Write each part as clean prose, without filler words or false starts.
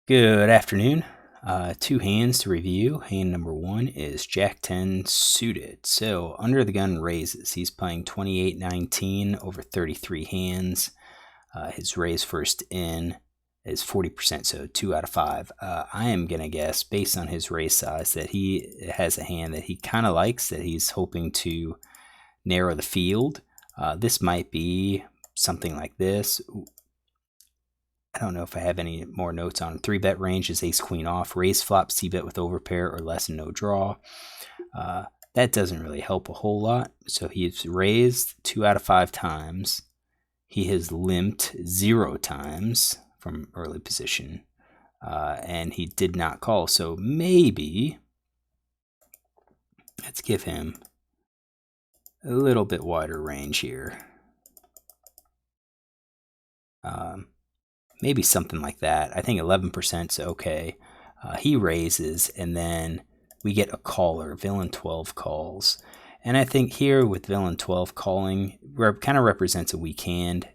Good afternoon. Two hands to review. Hand number one is Jack 10 suited. So under the gun raises. He's playing 28-19 over 33 hands. His raise first in is 40%, so 2 out of 5. I am going to guess, based on his raise size, that he has a hand that he kind of likes, that he's hoping to narrow the field. This might be something like this. I don't know if I have any more notes on 3-bet range is ace queen off, raise flop, c-bet with overpair or less and no draw. That doesn't really help a whole lot. So he's raised 2 out of 5 times. He has limped 0 times from early position. And he did not call. So maybe let's give him a little bit wider range here. Maybe something like that. I think 11% is okay. He raises, and then we get a caller. Villain 12 calls. And I think here with Villain 12 calling, kind of represents a weak hand.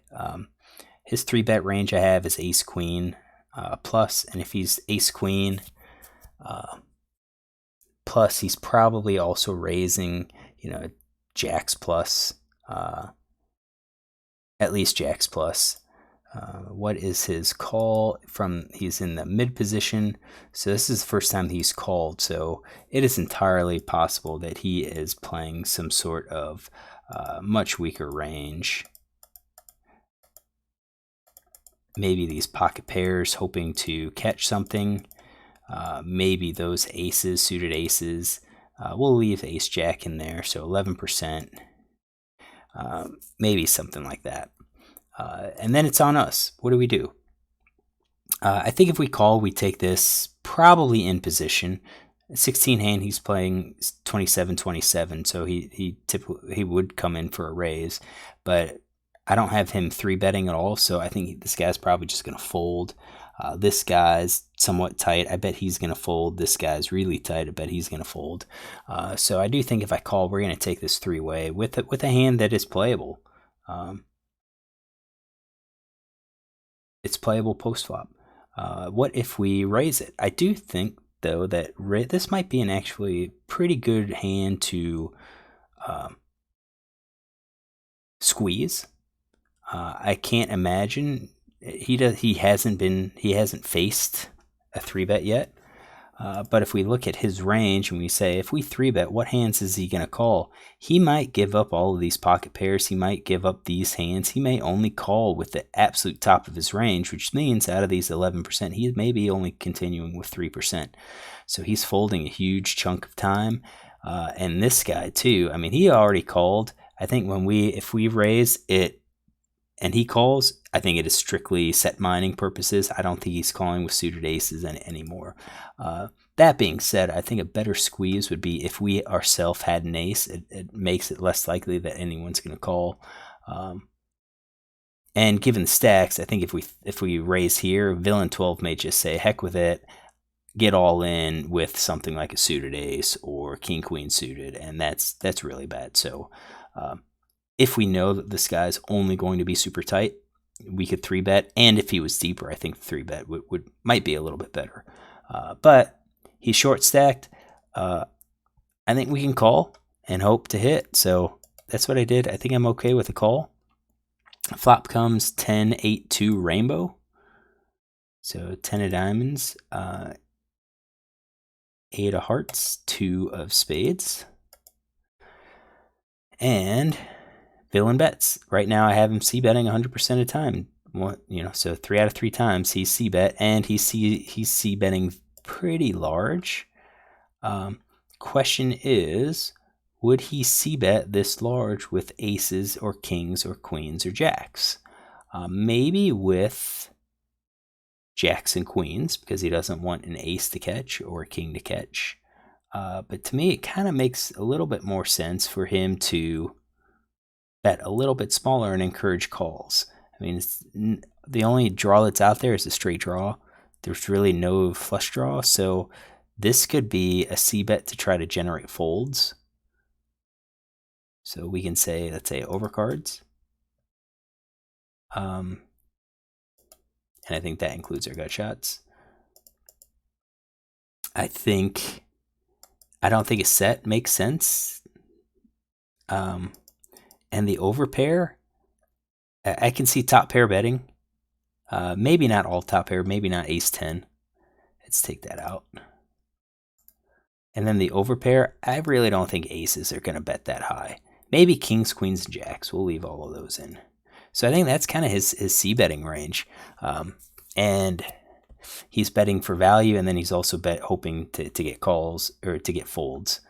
His 3-bet range I have is ace queen plus, and if he's ace queen plus, he's probably also raising, jacks plus, at least jacks plus. What is his call from? He's in the mid position, so this is the first time he's called, so it is entirely possible that he is playing some sort of much weaker range. Maybe these pocket pairs hoping to catch something. Maybe those aces, suited aces. We'll leave ace jack in there, so 11%. Maybe something like that. And then it's on us. What do we do? I think if we call, we take this probably in position. 16 hand, he's playing 27-27, so he would come in for a raise, but I don't have him 3-betting at all, so I think this guy's probably just going to fold. This guy's somewhat tight. I bet he's going to fold. This guy's really tight. I bet he's going to fold. So I do think if I call, we're going to take this 3-way with a hand that is playable. It's playable post-flop. What if we raise it? I do think, though, that this might be an actually pretty good hand to squeeze. I can't imagine he hasn't faced a 3-bet yet. But if we look at his range and we say, if we 3-bet, what hands is he going to call? He might give up all of these pocket pairs. He might give up these hands. He may only call with the absolute top of his range, which means out of these 11%, he may be only continuing with 3%. So he's folding a huge chunk of time. And this guy too, I mean, he already called. I think if we raise it and he calls, I think it is strictly set mining purposes. I don't think he's calling with suited aces anymore. That being said, I think a better squeeze would be if we ourselves had an ace. It makes it less likely that anyone's going to call. And given the stacks, I think if we raise here, Villain 12 may just say, heck with it, get all in with something like a suited ace or king queen suited, and that's really bad. So if we know that this guy's only going to be super tight, we could 3-bet, and if he was deeper, I think the 3-bet might be a little bit better. But he's short stacked. I think we can call and hope to hit. So that's what I did. I think I'm okay with a call. Flop comes 10-8-2 rainbow. So 10 of diamonds, 8 of hearts, 2 of spades, and villain bets. Right now I have him c-betting 100% of the time. So 3 out of 3 times he's c-bet, and he's c-betting pretty large. Question is, would he c-bet this large with aces or kings or queens or jacks? Maybe with jacks and queens, because he doesn't want an ace to catch or a king to catch. But to me, it kind of makes a little bit more sense for him to bet a little bit smaller and encourage calls. I mean, the only draw that's out there is a straight draw. There's really no flush draw, so this could be a c-bet to try to generate folds. So we can say, let's say, overcards. And I think that includes our gut shots. I don't think a set makes sense. And the overpair, I can see top pair betting. Maybe not all top pair, maybe not ace 10. Let's take that out. And then the overpair, I really don't think aces are going to bet that high. Maybe kings, queens, and jacks. We'll leave all of those in. So I think that's kind of his C betting range. And he's betting for value, and then he's also hoping to get calls or to get folds.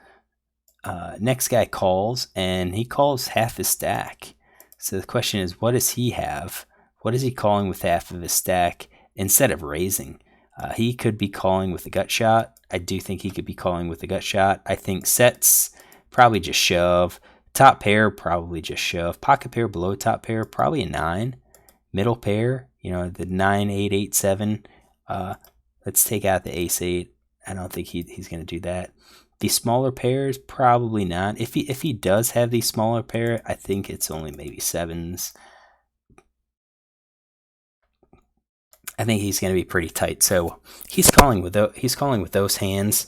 Next guy calls, and he calls half his stack. So the question is, what does he have? What is he calling with half of his stack instead of raising? He could be calling with a gut shot. I do think he could be calling with a gut shot. I think sets, probably just shove. Top pair, probably just shove. Pocket pair below top pair, probably a 9. Middle pair, the 9, 8, 8, 7. Let's take out the ace 8. I don't think he's going to do that. The smaller pairs, probably not. If he does have the smaller pair, I think it's only maybe 7s. I think he's going to be pretty tight. So he's calling with those hands.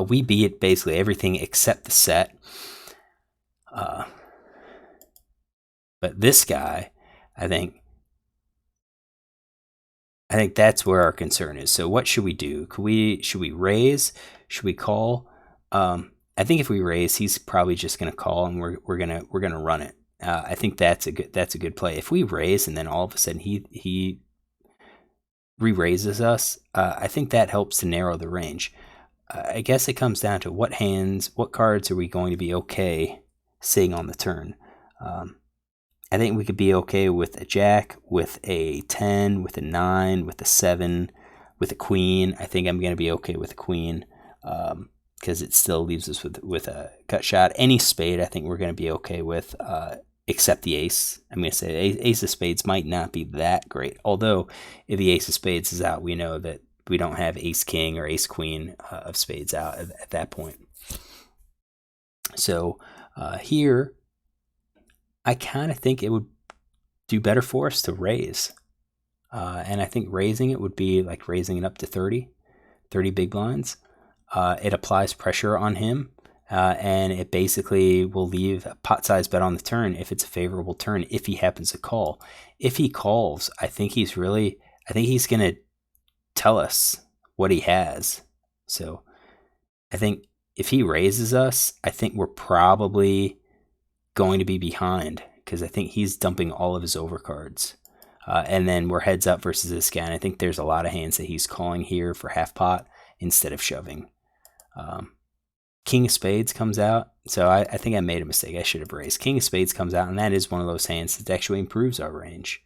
We beat basically everything except the set. But this guy, I think that's where our concern is. So what should we do? Should we raise? Should we call? I think if we raise, he's probably just going to call, and we're gonna run it. I think that's a good play. If we raise and then all of a sudden he re-raises us, I think that helps to narrow the range. I guess it comes down to what cards are we going to be okay seeing on the turn. I think we could be okay with a jack, with a 10, with a 9, with a 7, with a queen. I think I'm going to be okay with a queen because it still leaves us with a gut shot. Any spade, I think we're going to be okay with, except the ace. I'm going to say ace of spades might not be that great. Although if the ace of spades is out, we know that we don't have ace king or ace queen of spades out at that point. So here, I kind of think it would do better for us to raise. And I think raising it would be like raising it up to 30 big blinds. It applies pressure on him, and it basically will leave a pot size bet on the turn if it's a favorable turn, if he happens to call. If he calls, I think he's going to tell us what he has. So I think if he raises us, I think we're probably going to be behind because I think he's dumping all of his overcards. And then we're heads up versus this guy. And I think there's a lot of hands that he's calling here for half pot instead of shoving. King of spades comes out. So I think I made a mistake. I should have raised. King of spades comes out, and that is one of those hands that actually improves our range.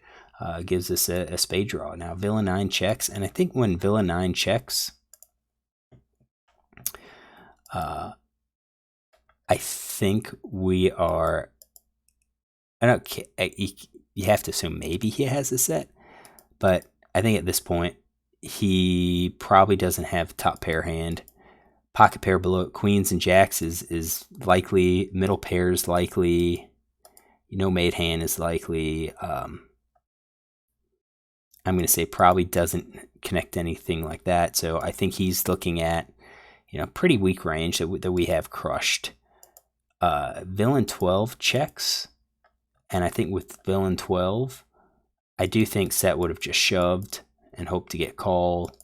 Gives us a spade draw. Now Villa 9 checks, and I think when Villa 9 checks, I think we are. You have to assume maybe he has a set, but I think at this point he probably doesn't have top pair hand. Pocket pair below queens and jacks is likely. Middle pair is likely. Made hand is likely. I'm going to say probably doesn't connect anything like that. So I think he's looking at pretty weak range that we have crushed. Villain 12 checks, and I think with villain 12, I do think set would have just shoved and hoped to get called.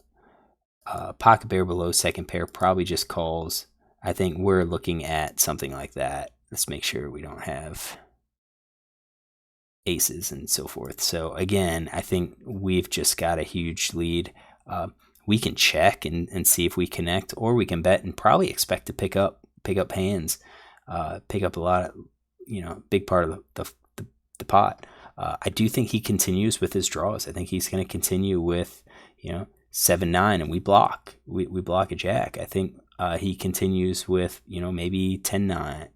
Pocket pair below second pair probably just calls. I think we're looking at something like that. Let's make sure we don't have aces and so forth. So again, I think we've just got a huge lead. We can check and see if we connect, or we can bet and probably expect to pick up hands, pick up a lot of, big part of the pot. I do think he continues with his draws. I think he's going to continue with, 7-9, and we block a jack. I think he continues with, maybe 10-9,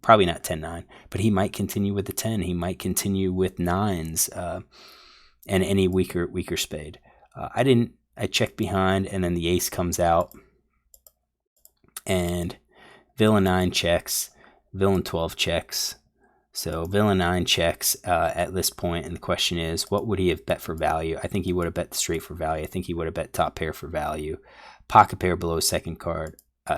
probably not 10-9, but he might continue with the 10. He might continue with 9s, and any weaker spade. I checked behind, and then the ace comes out, and villain 9 checks, villain 12 checks. So villain 9 checks at this point, and the question is, what would he have bet for value? I think he would have bet straight for value. I think he would have bet top pair for value. Pocket pair below second card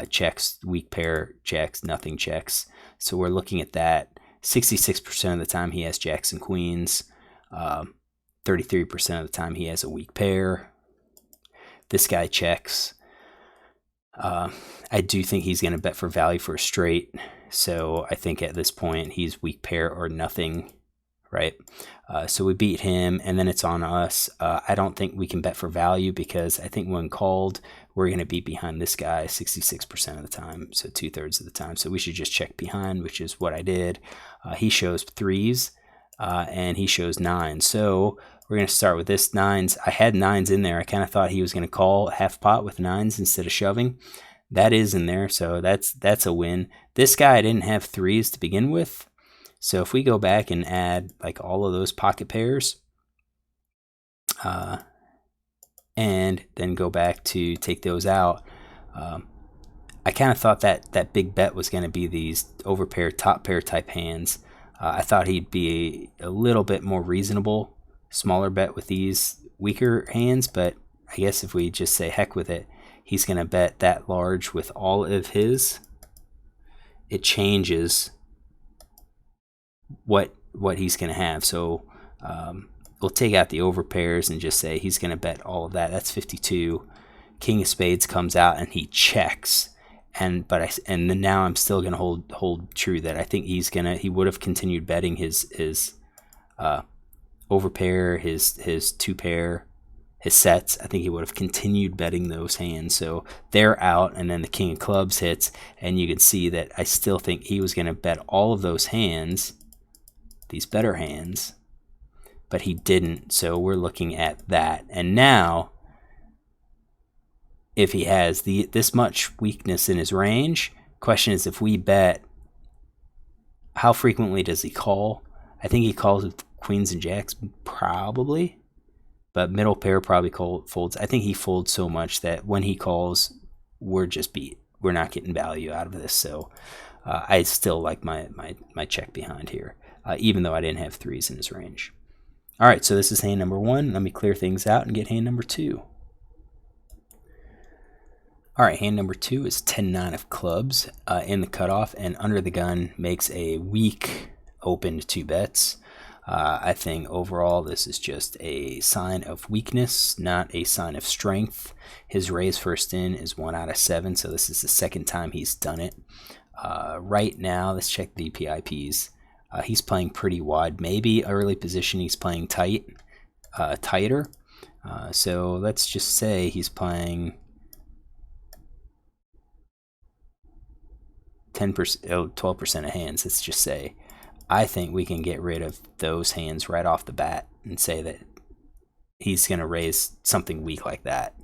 checks. Weak pair checks. Nothing checks. So we're looking at that. 66% of the time he has jacks and queens. 33% of the time he has a weak pair. This guy checks. I do think he's going to bet for value for a straight. So I think at this point he's weak pair or nothing, right? So we beat him, and then it's on us. I don't think we can bet for value because I think when called, we're going to be behind this guy 66% of the time, so 2/3 of the time. So we should just check behind, which is what I did. He shows threes, and he shows nines. So we're going to start with this nines. I had nines in there. I kind of thought he was going to call half pot with nines instead of shoving. That is in there, so that's a win. This guy didn't have threes to begin with, so if we go back and add like all of those pocket pairs, and then go back to take those out, I kind of thought that big bet was going to be these overpair, top pair type hands. I thought he'd be a little bit more reasonable, smaller bet with these weaker hands, but I guess if we just say heck with it, he's going to bet that large with all of his. It changes what he's going to have. So we'll take out the overpairs and just say he's going to bet all of that. That's 52. King of spades comes out and he checks. And then now I'm still going to hold true that I think he would have continued betting his overpair, his two pair, his sets. I think he would have continued betting those hands. So they're out, and then the king of clubs hits, and you can see that I still think he was going to bet all of those hands, these better hands, but he didn't. So we're looking at that. And now, if he has this much weakness in his range, question is, if we bet, how frequently does he call? I think he calls with queens and jacks, probably. But middle pair probably folds. I think he folds so much that when he calls, we're just beat. We're not getting value out of this. So I still like my check behind here, even though I didn't have threes in his range. All right, so this is hand number 1. Let me clear things out and get hand number 2. All right, hand number 2 is 10-9 of clubs in the cutoff, and under the gun makes a weak open to 2 bets. I think overall this is just a sign of weakness, not a sign of strength. His raise first in is 1 out of 7, so this is the second time he's done it. Right now, let's check the PIPs. He's playing pretty wide. Maybe early position he's playing tighter. So let's just say he's playing 12% of hands. Let's just say. I think we can get rid of those hands right off the bat and say that he's going to raise something weak like that.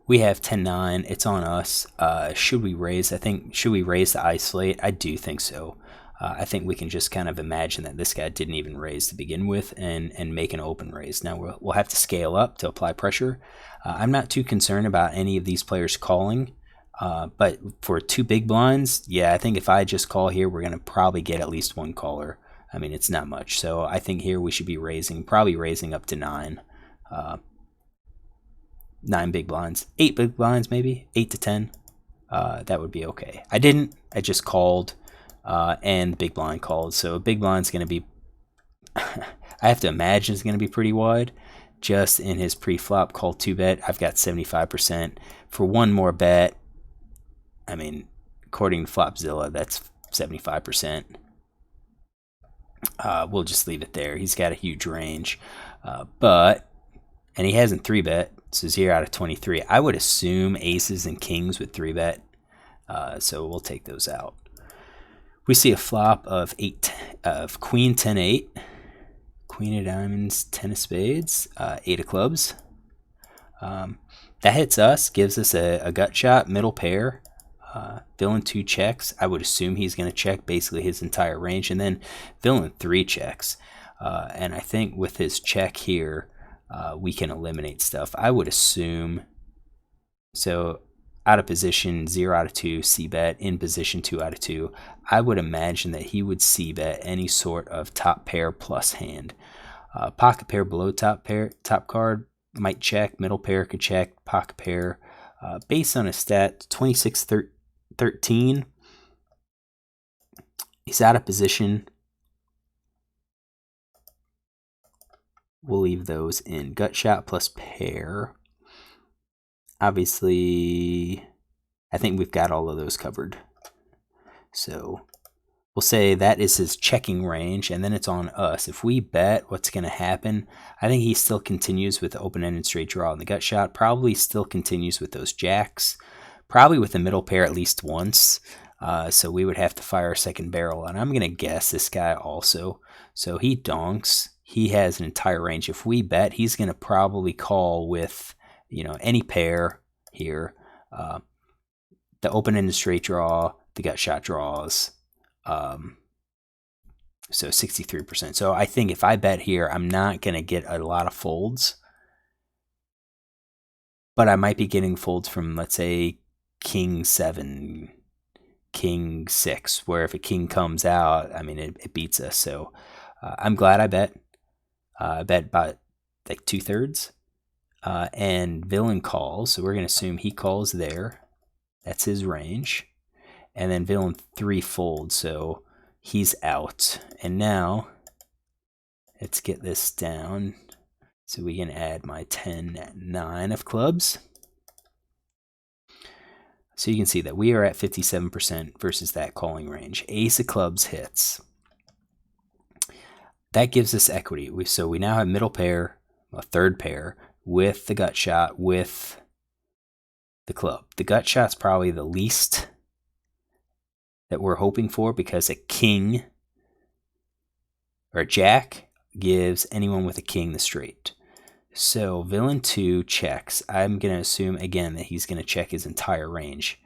We have 10-9. It's on us. Should we raise? Should we raise to isolate? I do think so. I think we can just kind of imagine that this guy didn't even raise to begin with and make an open raise. Now we'll have to scale up to apply pressure. I'm not too concerned about any of these players calling, but for 2 big blinds, yeah, I think if I just call here, we're going to probably get at least 1 caller. I mean, it's not much. So I think here we should be probably raising up to 9. 9 big blinds. 8 big blinds maybe, 8 to 10. That would be okay. I didn't. I just called. And the big blind called. So big blind's going to be, I have to imagine it's going to be pretty wide. Just in his pre-flop call 2-bet, I've got 75%. For 1 more bet, I mean, according to Flopzilla, that's 75%. We'll just leave it there. He's got a huge range. And he hasn't 3-bet, so 0 out of 23. I would assume aces and kings would 3-bet. So we'll take those out. We see a flop of queen 10-8, queen of diamonds, 10 of spades, 8 of clubs. That hits us, gives us a gut shot, middle pair. Villain 2 checks. I would assume he's going to check basically his entire range, and then villain 3 checks. And I think with his check here, we can eliminate stuff. I would assume So out of position, 0 out of 2, c-bet. In position, 2 out of 2. I would imagine that he would c-bet any sort of top pair plus hand. Pocket pair below top card might check. Middle pair could check. Pocket pair. Based on his stat, 26-13. He's out of position. We'll leave those in. Gut shot plus pair. Obviously, I think we've got all of those covered. So we'll say that is his checking range, and then it's on us. If we bet, what's going to happen? I think he still continues with the open-ended straight draw and the gut shot. Probably still continues with those jacks. Probably with the middle pair at least once. So we would have to fire a second barrel, and I'm going to guess this guy also. So he donks. He has an entire range. If we bet, he's going to probably call with, any pair here. The open-ended straight draw, the gut shot draws. So 63%. So I think if I bet here, I'm not going to get a lot of folds. But I might be getting folds from, let's say, King 7, King 6, where if a king comes out, I mean, it beats us. So I'm glad I bet. I bet about like 2/3. And villain calls. So we're going to assume he calls there. That's his range. And then villain 3 folds. So he's out. And now let's get this down so we can add my 10-9 of clubs. So you can see that we are at 57% versus that calling range. Ace of clubs hits. That gives us equity. So we now have middle pair, a third pair, with the gut shot, with the club. The gut shot's probably the least that we're hoping for, because a king or a jack gives anyone with a king the straight. So villain 2 checks. I'm going to assume, again, that he's going to check his entire range.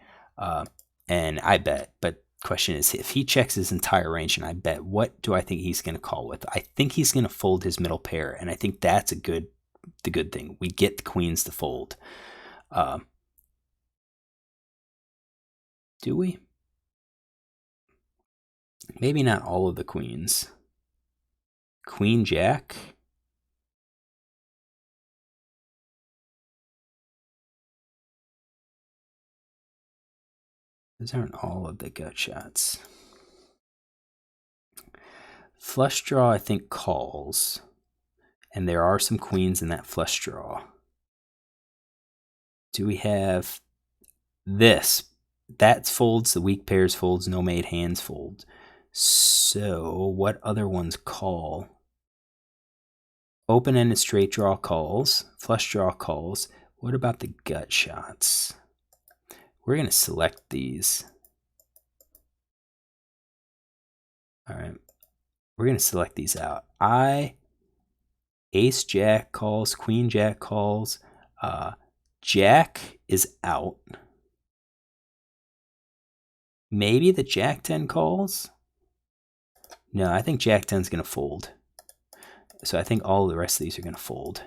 And I bet. But question is, if he checks his entire range and I bet, what do I think he's going to call with? I think he's going to fold his middle pair. And I think that's the good thing. We get the queens to fold. Do we? Maybe not all of the queens. Queen jack. Those aren't all of the gut shots. Flush draw, I think, calls. And there are some queens in that flush draw. Do we have this? That folds, the weak pairs folds, no made hands fold. So what other ones call? Open-ended straight draw calls, flush draw calls. What about the gut shots? We're going to select these. All right. We're going to select these out. Ace jack calls, queen jack calls. Jack is out. Maybe the jack 10 calls. No, I think jack 10 is going to fold. So I think all the rest of these are going to fold.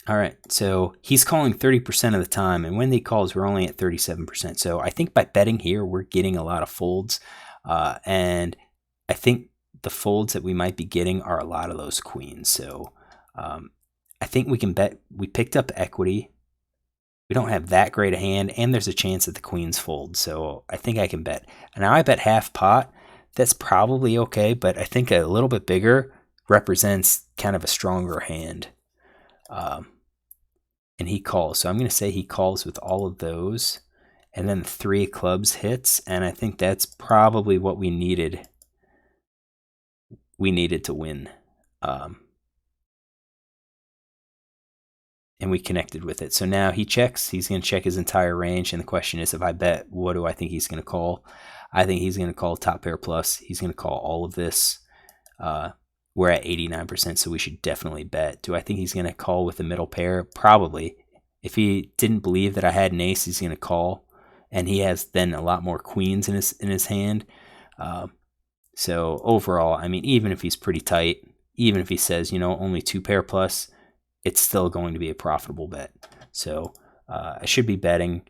All right, so he's calling 30% of the time, and when he calls, we're only at 37%. So I think by betting here, we're getting a lot of folds, and I think the folds that we might be getting are a lot of those queens. So I think we can bet. We picked up equity. We don't have that great a hand, and there's a chance that the queens fold. So I think I can bet. And now I bet half pot. That's probably okay, but I think a little bit bigger represents kind of a stronger hand. And he calls. So I'm going to say he calls with all of those. And then the 3 of clubs hits. And I think that's probably what we needed. We needed to win. And we connected with it. So now he checks. He's going to check his entire range. And the question is, if I bet, what do I think he's going to call? I think he's going to call top pair plus. He's going to call all of this. We're at 89%, so we should definitely bet. Do I think he's going to call with the middle pair? Probably. If he didn't believe that I had an ace, he's going to call. And he has then a lot more queens in his hand. So overall, I mean, even if he's pretty tight, even if he says, only 2 pair plus, it's still going to be a profitable bet. So I should be betting.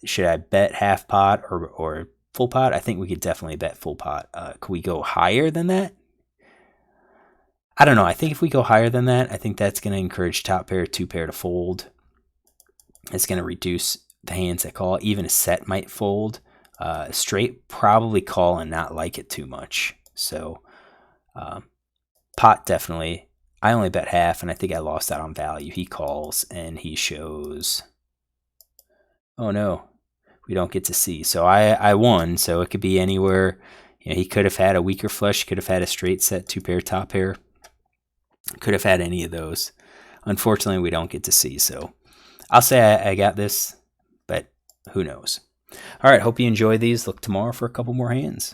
Should I bet half pot or full pot? I think we could definitely bet full pot. Could we go higher than that? I don't know. I think if we go higher than that, I think that's going to encourage top pair, two pair to fold. It's going to reduce the hands that call. Even a set might fold. Straight probably call and not like it too much. So pot definitely. I only bet half, and I think I lost out on value. He calls, and he shows... Oh, no. We don't get to see. So I won, so it could be anywhere. You know, he could have had a weaker flush, could have had a straight set, two pair, top pair. Could have had any of those. Unfortunately, we don't get to see, so I'll say I got this, but who knows. All right, hope you enjoy these. Look tomorrow for a couple more hands.